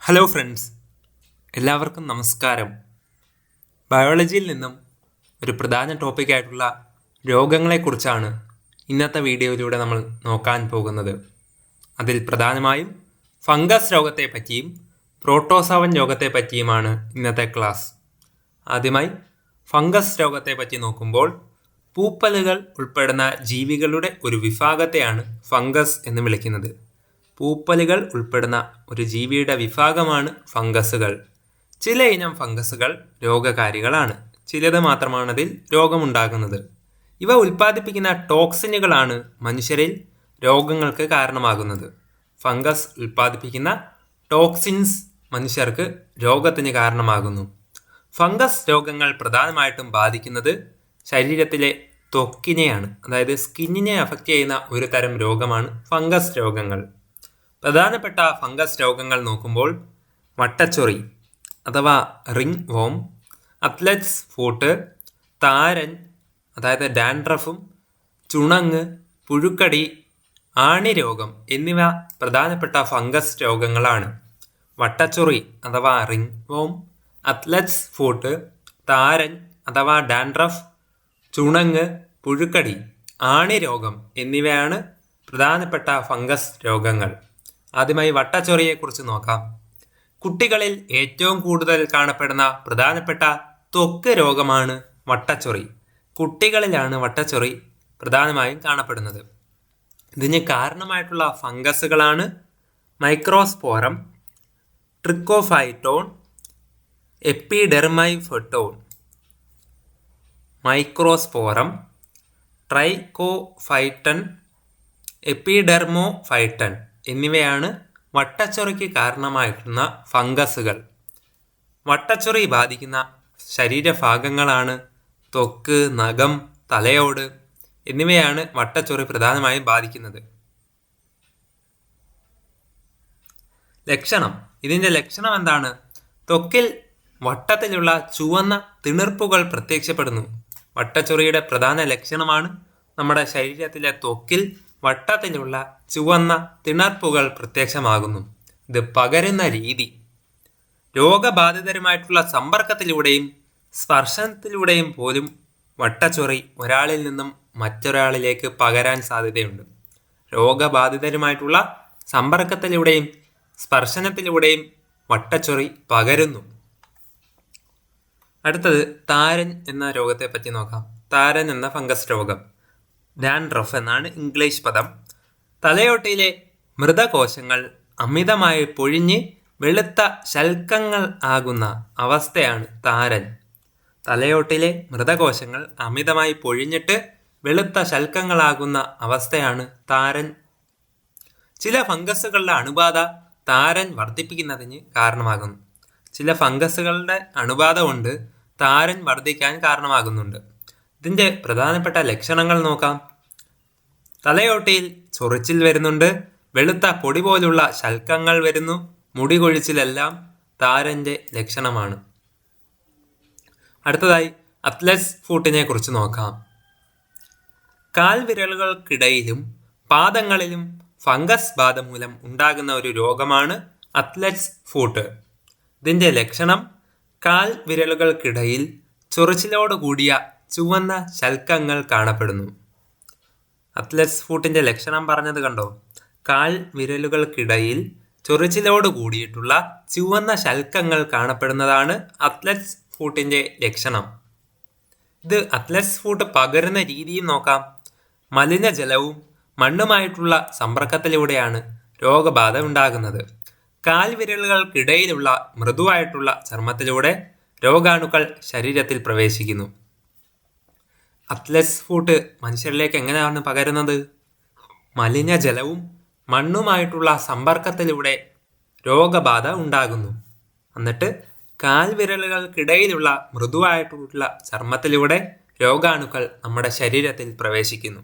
Hello friends, എല്ലാവർക്കും നമസ്കാരം. ബയോളജിയിൽ നിന്നും ഒരു പ്രധാന ടോപ്പിക്കായിട്ടുള്ള രോഗങ്ങളെക്കുറിച്ചാണ് ഇന്നത്തെ വീഡിയോയിലൂടെ നമ്മൾ നോക്കാൻ പോകുന്നത്. അതിൽ പ്രധാനമായും ഫംഗസ് രോഗത്തെ പറ്റിയും പ്രോട്ടോസോവൻ രോഗത്തെ പറ്റിയുമാണ് ഇന്നത്തെ ക്ലാസ്. ആദ്യമായി ഫംഗസ് രോഗത്തെ പറ്റി നോക്കുമ്പോൾ പൂപ്പലുകൾ ഉൾപ്പെടുന്ന ജീവികളുടെ ഒരു വിഭാഗത്തെയാണ് ഫംഗസ് എന്ന് വിളിക്കുന്നത്. പൂപ്പലുകൾ ഉൾപ്പെടുന്ന ഒരു ജീവിയുടെ വിഭാഗമാണ് ഫംഗസുകൾ. ചില ഇനം ഫംഗസുകൾ രോഗകാരികളാണ്, ചിലത് മാത്രമാണ് അതിൽ രോഗമുണ്ടാകുന്നത്. ഇവ ഉൽപ്പാദിപ്പിക്കുന്ന ടോക്സിനുകളാണ് മനുഷ്യരിൽ രോഗങ്ങൾക്ക് കാരണമാകുന്നത്. ഫംഗസ് ഉൽപ്പാദിപ്പിക്കുന്ന ടോക്സിൻസ് മനുഷ്യർക്ക് രോഗത്തിന് കാരണമാകുന്നു. ഫംഗസ് രോഗങ്ങൾ പ്രധാനമായിട്ടും ബാധിക്കുന്നത് ശരീരത്തിലെ ത്വക്കിനെയാണ്, അതായത് സ്കിന്നിനെ അഫക്റ്റ് ചെയ്യുന്ന ഒരു തരം രോഗമാണ് ഫംഗസ് രോഗങ്ങൾ. പ്രധാനപ്പെട്ട ഫംഗസ് രോഗങ്ങൾ നോക്കുമ്പോൾ വട്ടച്ചൊറി അഥവാ റിംഗ് വോം, അത്ലറ്റ്സ് ഫൂട്ട്, താരൻ അതായത് ഡാൻഡ്രഫും, ചുണങ്ങ്, പുഴുക്കടി, ആണിരോഗം എന്നിവ പ്രധാനപ്പെട്ട ഫംഗസ് രോഗങ്ങളാണ്. വട്ടച്ചൊറി അഥവാ റിംഗ് വോം, അത്ലറ്റ്സ് ഫൂട്ട്, താരൻ അഥവാ ഡാൻഡ്രഫ്, ചുണങ്ങ്, പുഴുക്കടി, ആണിരോഗം എന്നിവയാണ് പ്രധാനപ്പെട്ട ഫംഗസ് രോഗങ്ങൾ. ആദ്യമായി വട്ടച്ചൊറിയെക്കുറിച്ച് നോക്കാം. കുട്ടികളിൽ ഏറ്റവും കൂടുതൽ കാണപ്പെടുന്ന പ്രധാനപ്പെട്ട ത്വക്ക് രോഗമാണ് വട്ടച്ചൊറി. കുട്ടികളിലാണ് വട്ടച്ചൊറി പ്രധാനമായും കാണപ്പെടുന്നത്. ഇതിന് കാരണമായിട്ടുള്ള ഫംഗസുകളാണ് മൈക്രോസ്പോറം, ട്രിക്കോഫൈറ്റോൺ, എപ്പിഡെർമൈഫെറ്റോൺ. മൈക്രോസ്പോറം, ട്രൈക്കോഫൈറ്റൺ, എപ്പിഡെർമോഫൈറ്റൺ എന്നിവയാണ് വട്ടച്ചൊറിക്ക് കാരണമായിട്ടുള്ള ഫംഗസുകൾ. വട്ടച്ചൊറി ബാധിക്കുന്ന ശരീരഭാഗങ്ങളാണ് ത്വക്ക്, നഖം, തലയോട് എന്നിവയാണ് വട്ടച്ചൊറി പ്രധാനമായും ബാധിക്കുന്നത്. ലക്ഷണം, ഇതിൻ്റെ ലക്ഷണം എന്താണ്? ത്വക്കിൽ വട്ടത്തിലുള്ള ചുവന്ന തിണർപ്പുകൾ പ്രത്യക്ഷപ്പെടുന്നു. വട്ടച്ചൊറിയുടെ പ്രധാന ലക്ഷണമാണ് നമ്മുടെ ശരീരത്തിലെ ത്വക്കിൽ വട്ടത്തിലുള്ള ചുവന്ന തിണർപ്പുകൾ പ്രത്യക്ഷമാകുന്നു. ഇത് പകരുന്ന രീതി രോഗബാധിതരുമായിട്ടുള്ള സമ്പർക്കത്തിലൂടെയും സ്പർശനത്തിലൂടെയും പോലും വട്ടച്ചൊറി ഒരാളിൽ നിന്നും മറ്റൊരാളിലേക്ക് പകരാൻ സാധ്യതയുണ്ട്. രോഗബാധിതരുമായിട്ടുള്ള സമ്പർക്കത്തിലൂടെയും സ്പർശനത്തിലൂടെയും വട്ടച്ചൊറി പകരുന്നു. അടുത്തത് താരൻ എന്ന രോഗത്തെ പറ്റി നോക്കാം. താരൻ എന്ന ഫംഗസ് രോഗം, ഡാൻഡ്രഫ് എന്നാണ് ഇംഗ്ലീഷ് പദം. തലയോട്ടിയിലെ മൃതകോശങ്ങൾ അമിതമായി പൊഴിഞ്ഞ് വെളുത്ത ശൽക്കങ്ങൾ ആകുന്ന അവസ്ഥയാണ് താരൻ. തലയോട്ടിലെ മൃതകോശങ്ങൾ അമിതമായി പൊഴിഞ്ഞിട്ട് വെളുത്ത ശൽക്കങ്ങളാകുന്ന അവസ്ഥയാണ് താരൻ. ചില ഫംഗസുകളുടെ അണുബാധ താരൻ വർദ്ധിപ്പിക്കുന്നതിന് കാരണമാകുന്നു. ചില ഫംഗസുകളുടെ അണുബാധ കൊണ്ട് താരൻ വർദ്ധിക്കാൻ കാരണമാകുന്നുണ്ട്. ഇതിൻ്റെ പ്രധാനപ്പെട്ട ലക്ഷണങ്ങൾ നോക്കാം. തലയോട്ടിയിൽ ചൊറിച്ചിൽ വരുന്നുണ്ട്, വെളുത്ത പൊടി പോലുള്ള ശൽക്കങ്ങൾ വരുന്നു, മുടി കൊഴിച്ചിലെല്ലാം താരൻ്റെ ലക്ഷണമാണ്. അടുത്തതായി അത്ലറ്റ്സ് ഫൂട്ടിനെ കുറിച്ച് നോക്കാം. കാൽവിരലുകൾക്കിടയിലും പാദങ്ങളിലും ഫംഗസ് ബാധ മൂലം ഉണ്ടാകുന്ന ഒരു രോഗമാണ് അത്ലറ്റ്സ് ഫൂട്ട്. ഇതിൻ്റെ ലക്ഷണം കാൽവിരലുകൾക്കിടയിൽ ചൊറിച്ചിലോട് കൂടിയ ചുവന്ന ശൽക്കങ്ങൾ കാണപ്പെടുന്നു. അത്ലറ്റ്സ് ഫൂട്ടിൻ്റെ ലക്ഷണം പറഞ്ഞത് കണ്ടോ? കാൽ വിരലുകൾക്കിടയിൽ ചൊറിച്ചിലോട് കൂടിയിട്ടുള്ള ചുവന്ന ശൽക്കങ്ങൾ കാണപ്പെടുന്നതാണ് അത്ലറ്റ്സ് ഫൂട്ടിൻ്റെ ലക്ഷണം. ഇത് അത്ലറ്റ്സ് ഫൂട്ട് പകരുന്ന രീതിയും നോക്കാം. മലിനജലവും മണ്ണുമായിട്ടുള്ള സമ്പർക്കത്തിലൂടെയാണ് രോഗബാധ ഉണ്ടാകുന്നത്. കാൽവിരലുകൾക്കിടയിലുള്ള മൃദുവായിട്ടുള്ള ചർമ്മത്തിലൂടെ രോഗാണുക്കൾ ശരീരത്തിൽ പ്രവേശിക്കുന്നു. അത്ലറ്റ്സ് ഫൂട്ട് മനുഷ്യരിലേക്ക് എങ്ങനെയാണ് പകരുന്നത്? മലിനജലവും മണ്ണുമായിട്ടുള്ള സമ്പർക്കത്തിലൂടെ രോഗബാധ ഉണ്ടാകുന്നു. എന്നിട്ട് കാൽവിരലുകൾക്കിടയിലുള്ള മൃദുവായിട്ടുള്ള ചർമ്മത്തിലൂടെ രോഗാണുക്കൾ നമ്മുടെ ശരീരത്തിൽ പ്രവേശിക്കുന്നു.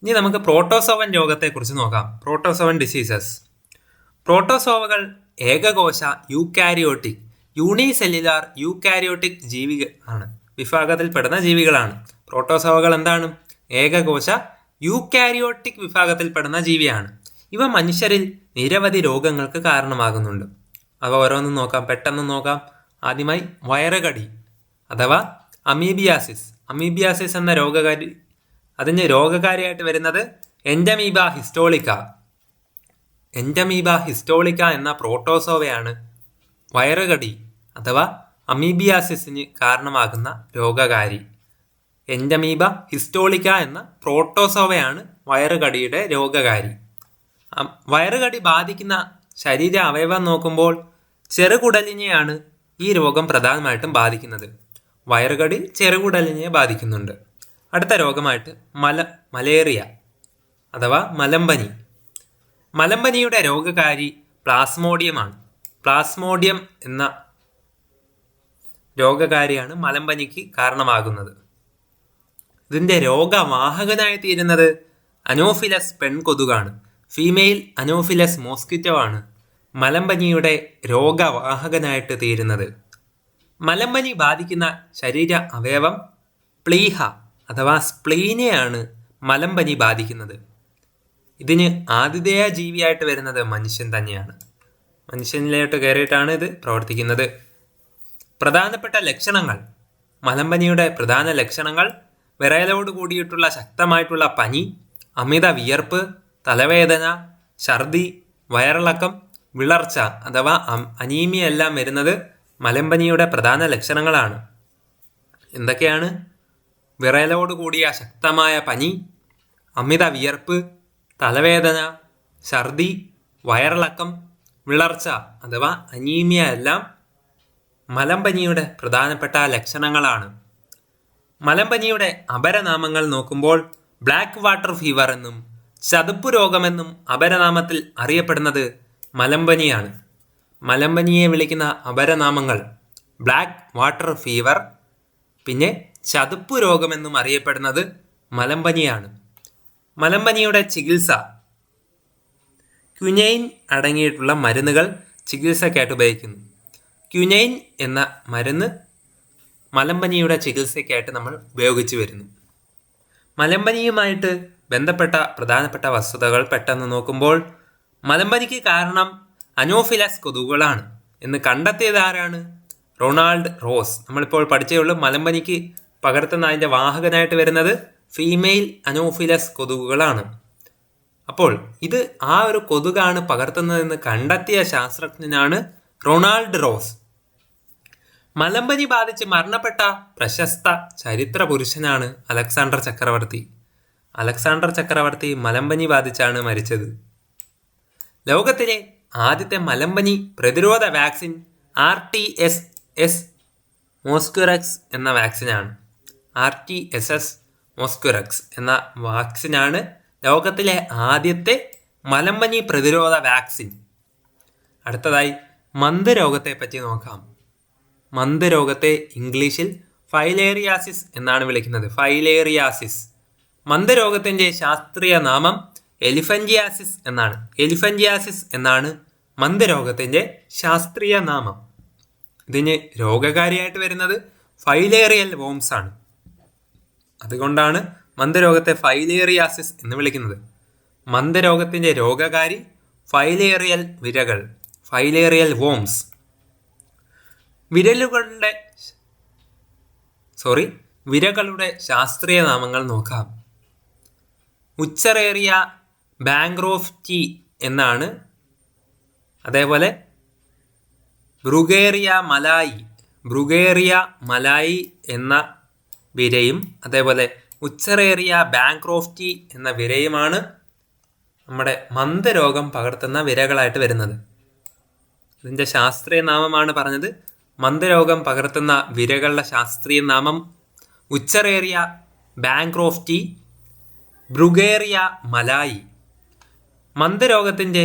ഇനി നമുക്ക് പ്രോട്ടോസോവൻ രോഗത്തെക്കുറിച്ച് നോക്കാം. Protozoan diseases. പ്രോട്ടോസോവകൾ ഏകകോശ യൂക്കാരിയോട്ടിക്, യൂണിസെല്ലുലാർ യൂക്കാരിയോട്ടിക് ജീവികളാണ്, വിഭാഗത്തിൽപ്പെടുന്ന ജീവികളാണ്. പ്രോട്ടോസോവകൾ എന്താണ്? ഏകകോശ യൂക്കാരിയോട്ടിക് വിഭാഗത്തിൽപ്പെടുന്ന ജീവിയാണ്. ഇവ മനുഷ്യരിൽ നിരവധി രോഗങ്ങൾക്ക് കാരണമാകുന്നുണ്ട്. അവ ഓരോന്നും നോക്കാം, പെട്ടെന്ന് നോക്കാം. ആദ്യമായി വയറുകടി അഥവാ അമീബിയാസിസ്. അമീബിയാസിസ് എന്ന രോഗകാരി, അതിന് രോഗകാരിയായിട്ട് വരുന്നത് എൻഡമീബ ഹിസ്റ്റോളിക്ക. എൻഡമീബ ഹിസ്റ്റോളിക്ക എന്ന പ്രോട്ടോസോവയാണ് വയറുകടി അഥവാ അമീബിയാസിസിന് കാരണമാകുന്ന രോഗകാരി. എൻഡമീബ ഹിസ്റ്റോളിക്ക എന്ന പ്രോട്ടോസോവയാണ് വയറുകടിയുടെ രോഗകാരി. വയറുകടി ബാധിക്കുന്ന ശരീര അവയവം നോക്കുമ്പോൾ ചെറുകുടലിനെയാണ് ഈ രോഗം പ്രധാനമായിട്ടും ബാധിക്കുന്നത്. വയറുകടി ചെറുകുടലിനെ ബാധിക്കുന്നുണ്ട്. അടുത്ത രോഗമായിട്ട് മലേറിയ അഥവാ മലമ്പനി. മലമ്പനിയുടെ രോഗകാരി പ്ലാസ്മോഡിയമാണ്. പ്ലാസ്മോഡിയം എന്ന രോഗകാരിയാണ് മലമ്പനിക്ക് കാരണമാകുന്നത്. ഇതിൻ്റെ രോഗവാഹകനായി തീരുന്നത് അനോഫിലസ് പെൺകൊതുകാണ്. ഫീമെയിൽ അനോഫിലസ് മോസ്കിറ്റോ ആണ് മലമ്പനിയുടെ രോഗവാഹകനായിട്ട് തീരുന്നത്. മലമ്പനി ബാധിക്കുന്ന ശരീര അവയവം പ്ലീഹ അഥവാ സ്പ്ലീനെയാണ് മലമ്പനി ബാധിക്കുന്നത്. ഇതിന് ആതിഥേയ ജീവിയായിട്ട് വരുന്നത് മനുഷ്യൻ തന്നെയാണ്. മനുഷ്യനിലോട്ട് കയറിയിട്ടാണ് ഇത് പ്രവർത്തിക്കുന്നത്. പ്രധാനപ്പെട്ട ലക്ഷണങ്ങൾ. മലമ്പനിയുടെ പ്രധാന ലക്ഷണങ്ങൾ വിറയലോട് കൂടിയിട്ടുള്ള ശക്തമായിട്ടുള്ള പനി, അമിത വിയർപ്പ്, തലവേദന, ഛർദി, വയറിളക്കം, വിളർച്ച അഥവാ അനീമിയ എല്ലാം വരുന്നത് മലമ്പനിയുടെ പ്രധാന ലക്ഷണങ്ങളാണ്. എന്തൊക്കെയാണ്? വിറയലോട് കൂടിയ ശക്തമായ പനി, അമിത വിയർപ്പ്, തലവേദന, ഛർദി, വയറിളക്കം, വിളർച്ച അഥവാ അനീമിയ എല്ലാം മലമ്പനിയുടെ പ്രധാനപ്പെട്ട ലക്ഷണങ്ങളാണ്. മലമ്പനിയുടെ അപരനാമങ്ങൾ നോക്കുമ്പോൾ ബ്ലാക്ക് വാട്ടർ ഫീവർ എന്നും ചതുപ്പ് രോഗമെന്നും അപരനാമത്തിൽ അറിയപ്പെടുന്നത് മലമ്പനിയാണ്. മലമ്പനിയെ വിളിക്കുന്ന അപരനാമങ്ങൾ ബ്ലാക്ക് വാട്ടർ ഫീവർ, പിന്നെ ചതുപ്പ് രോഗമെന്നും അറിയപ്പെടുന്നത് മലമ്പനിയാണ്. മലമ്പനിയുടെ ചികിത്സ. ക്വിനൈൻ അടങ്ങിയിട്ടുള്ള മരുന്നുകൾ ചികിത്സയ്ക്കായിട്ട് ഉപയോഗിക്കുന്നു. ക്വിനൈൻ എന്ന മരുന്ന് മലമ്പനിയുടെ ചികിത്സയ്ക്കായിട്ട് നമ്മൾ ഉപയോഗിച്ചു വരുന്നു. മലമ്പനിയുമായിട്ട് ബന്ധപ്പെട്ട പ്രധാനപ്പെട്ട വസ്തുതകൾ പെട്ടെന്ന് നോക്കുമ്പോൾ മലമ്പനിക്ക് കാരണം അനോഫിലസ് കൊതുകുകളാണ് എന്ന് കണ്ടെത്തിയത് ആരാണ്? Ronald rose. നമ്മളിപ്പോൾ പഠിച്ചേയുള്ളൂ. മലമ്പനിക്ക് പകർത്തുന്ന അതിൻ്റെ വാഹകനായിട്ട് വരുന്നത് ഫീമെയിൽ അനോഫിലസ് കൊതുകുകളാണ്. അപ്പോൾ ഇത് ആ ഒരു കൊതുകാണ് പകർത്തുന്നതെന്ന് കണ്ടെത്തിയ ശാസ്ത്രജ്ഞനാണ് റൊണാൾഡ് റോസ്. മലമ്പനി ബാധിച്ച് മരണപ്പെട്ട പ്രശസ്ത ചരിത്ര പുരുഷനാണ് അലക്സാണ്ടർ ചക്രവർത്തി. അലക്സാണ്ടർ ചക്രവർത്തി മലമ്പനി ബാധിച്ചാണ് മരിച്ചത്. ലോകത്തിലെ ആദ്യത്തെ മലമ്പനി പ്രതിരോധ വാക്സിൻ RTS മോസ്ക്യുറക്സ് എന്ന വാക്സിനാണ്. RTS മോസ്ക്യുറക്സ് എന്ന വാക്സിനാണ് ലോകത്തിലെ ആദ്യത്തെ മലമ്പനി പ്രതിരോധ വാക്സിൻ. അടുത്തതായി മന്ദരോഗത്തെ പറ്റി നോക്കാം. മന്ദരോഗത്തെ ഇംഗ്ലീഷിൽ ഫൈലേറിയാസിസ് എന്നാണ് വിളിക്കുന്നത്. ഫൈലേറിയാസിസ്. മന്ദരോഗത്തിൻ്റെ ശാസ്ത്രീയ നാമം എലിഫന്റിയാസിസ് എന്നാണ്. എലിഫന്റിയാസിസ് എന്നാണ് മന്ദരോഗത്തിൻ്റെ ശാസ്ത്രീയ നാമം. ഇതിന് രോഗകാരിയായിട്ട് വരുന്നത് ഫൈലേറിയൽ വോംസ് ആണ്. അതുകൊണ്ടാണ് മന്ദരോഗത്തെ ഫൈലേറിയാസിസ് എന്ന് വിളിക്കുന്നത്. മന്ദരോഗത്തിൻ്റെ രോഗകാരി ഫൈലേറിയൽ വിരകൾ, ഫൈലേറിയൽ വോംസ്. വിരകളുടെ ശാസ്ത്രീയ നാമങ്ങൾ നോക്കാം. ഉച്ചറേറിയ ബാങ്ക്രോഫ്റ്റി എന്നാണ്. അതേപോലെ ബ്രുഗേറിയ മലായി എന്ന വിരയും അതേപോലെ ഉച്ചറേറിയ ബാങ്ക്രോഫ്റ്റി എന്ന വിരയുമാണ് നമ്മുടെ മന്ദരോഗം പകർത്തുന്ന വിരകളായിട്ട് വരുന്നത്. ഇതിൻ്റെ ശാസ്ത്രീയ നാമമാണ് പറഞ്ഞത്. മന്ദരോഗം പകർത്തുന്ന വിരകളുടെ ശാസ്ത്രീയ നാമം ഉച്ചറേറിയ ബാങ്ക്രോഫ്റ്റി, ബ്രുഗേറിയ മലായി. മന്ദരോഗത്തിൻ്റെ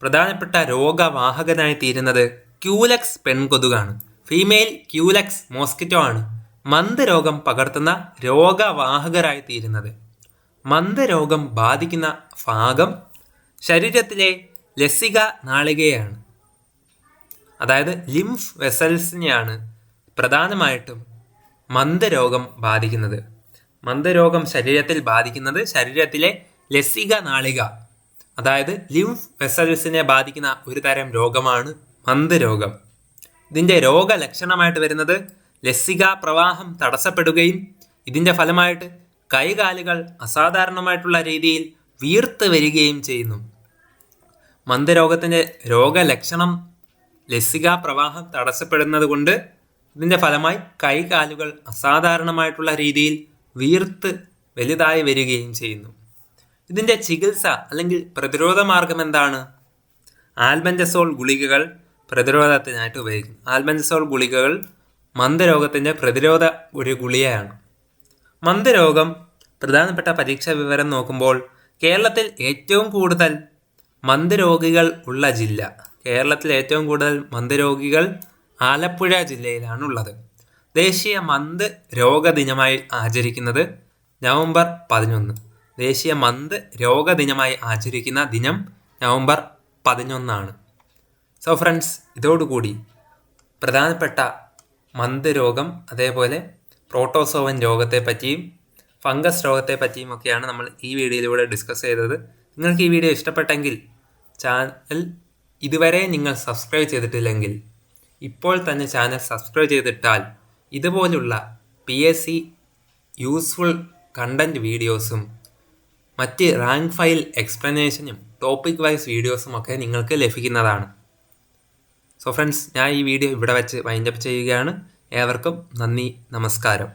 പ്രധാനപ്പെട്ട രോഗവാഹകനായി തീരുന്നത് ക്യൂലക്സ് പെൺകൊതുകാണ്. ഫീമെയിൽ ക്യൂലക്സ് മോസ്കിറ്റോ ആണ് മന്ദരോഗം പകർത്തുന്ന രോഗവാഹകരായി തീരുന്നത്. മന്ദരോഗം ബാധിക്കുന്ന ഭാഗം ശരീരത്തിലെ ലസിക നാളികയാണ്. അതായത് ലിംഫ് വെസൽസിനെയാണ് പ്രധാനമായിട്ടും മന്ദരോഗം ബാധിക്കുന്നത്. മന്ദരോഗം ശരീരത്തിൽ ബാധിക്കുന്നത് ശരീരത്തിലെ ലസിക നാളിക. അതായത് ലിംഫ് വെസൽസിനെ ബാധിക്കുന്ന ഒരു തരം രോഗമാണ് മന്ദരോഗം. ഇതിൻ്റെ രോഗലക്ഷണമായിട്ട് വരുന്നത് ലസിക പ്രവാഹം തടസ്സപ്പെടുകയും ഇതിൻ്റെ ഫലമായിട്ട് കൈകാലുകൾ അസാധാരണമായിട്ടുള്ള രീതിയിൽ വീർത്ത് വരികയും ചെയ്യുന്നു. മന്ദരോഗത്തിൻ്റെ രോഗലക്ഷണം ലസിക പ്രവാഹം തടസ്സപ്പെടുന്നത് കൊണ്ട് ഇതിൻ്റെ ഫലമായി കൈകാലുകൾ അസാധാരണമായിട്ടുള്ള രീതിയിൽ വീർത്ത് വലുതായി വരികയും ചെയ്യുന്നു. ഇതിൻ്റെ ചികിത്സ അല്ലെങ്കിൽ പ്രതിരോധ മാർഗം എന്താണ്? ആൽബൻഡസോൾ ഗുളികകൾ പ്രതിരോധത്തിനായിട്ട് ഉപയോഗിക്കും. ആൽബൻഡസോൾ ഗുളികകൾ മന്ദരോഗത്തിൻ്റെ പ്രതിരോധ ഒരു ഗുളികയാണ്. മന്ദരോഗം പ്രധാനപ്പെട്ട പരീക്ഷാ വിവരം നോക്കുമ്പോൾ കേരളത്തിൽ ഏറ്റവും കൂടുതൽ മന്ദരോഗികൾ ഉള്ള ജില്ല, കേരളത്തിൽ ഏറ്റവും കൂടുതൽ മന്ദരോഗികൾ ആലപ്പുഴ ജില്ലയിലാണുള്ളത്. ദേശീയ മന്ത് രോഗ ദിനമായി ആചരിക്കുന്നത് നവംബർ 11. ദേശീയ മന്ത് രോഗ ദിനമായി ആചരിക്കുന്ന ദിനം നവംബർ 11. സോ ഫ്രണ്ട്സ്, ഇതോടുകൂടി പ്രധാനപ്പെട്ട മന്ത് രോഗം, അതേപോലെ പ്രോട്ടോസോവൻ രോഗത്തെ പറ്റിയും ഫംഗസ് രോഗത്തെ പറ്റിയും ഒക്കെയാണ് നമ്മൾ ഈ വീഡിയോയിലൂടെ ഡിസ്കസ് ചെയ്തത്. നിങ്ങൾക്ക് ഈ വീഡിയോ ഇഷ്ടപ്പെട്ടെങ്കിൽ ചാനൽ ഇതുവരെ നിങ്ങൾ സബ്സ്ക്രൈബ് ചെയ്തിട്ടില്ലെങ്കിൽ ഇപ്പോൾ തന്നെ ചാനൽ സബ്സ്ക്രൈബ് ചെയ്തിട്ടാൽ ഇതുപോലുള്ള PSC യൂസ്ഫുൾ കണ്ടൻറ്റ് വീഡിയോസും മറ്റ് റാങ്ക് ഫയൽ എക്സ്പ്ലനേഷനും ടോപ്പിക് വൈസ് വീഡിയോസും ഒക്കെ നിങ്ങൾക്ക് ലഭിക്കുന്നതാണ്. സോ ഫ്രണ്ട്സ്, ഞാൻ ഈ വീഡിയോ ഇവിടെ വെച്ച് വൈൻഡപ്പ് ചെയ്യുകയാണ്. ഏവർക്കും നന്ദി, നമസ്കാരം.